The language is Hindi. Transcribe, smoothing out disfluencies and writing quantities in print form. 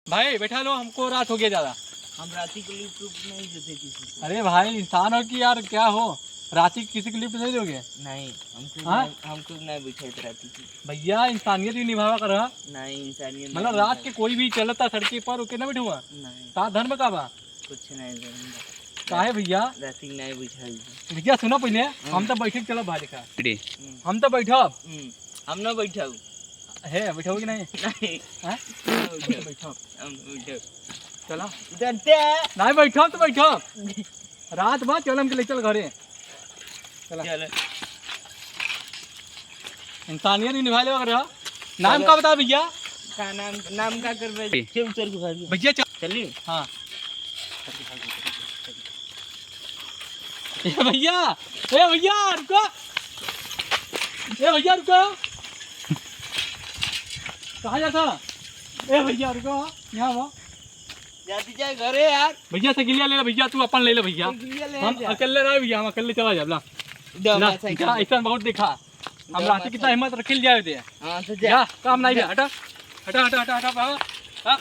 भाई बैठा लो, हमको रात हो गया ज्यादा। हम राती को लिफ्ट नहीं देते किसी। अरे भाई इंसान हो कि यार क्या हो, राती किसी की लिफ्ट नहीं दोगे? नहीं हाँ? हमको नहीं बिठाई राती की। भैया इंसानियत भी निभावा कर रहा। नहीं इंसानियत मतलब रात के कोई भी चलता सड़के पर ओके ना बैठूंगा। नहीं का धर्म का बा कुछ नहीं करूंगा। काहे भैया? राती नहीं बिठाई। भैया सुनो पहले, हम तो बैठे चलो भाई देखा, हम तो बैठब। हम ना बैठाऊ है बैठो कि नहीं? नहीं हाँ? बैठो हम बैठाऊ। चलो डरते नहीं बैठो तो बैठो, रात बाद चल हम ले चल घरे। चलो चलो इंसानियत भी निभा ले रहा। नाम का बता भैया? का नाम का करबे के उतर के भाग भैया चलिए। हाँ ए भैया, ए भैया रुको, ए भैया रुको, कहाँ जाता? ए भैया रुको, यहाँ आओ। जाती जाए घरे यार। भैया साइकिलिया ले ले भैया, तू अपन ले ले भैया। हम अकेले रहे भैया, हम अकेले चला जाए। ला ऐसा बहुत देखा हम रात कितना हिम्मत रखिल जाए थे। हाँ तो जा काम नहीं, हटा हटा हटा हटा हटा।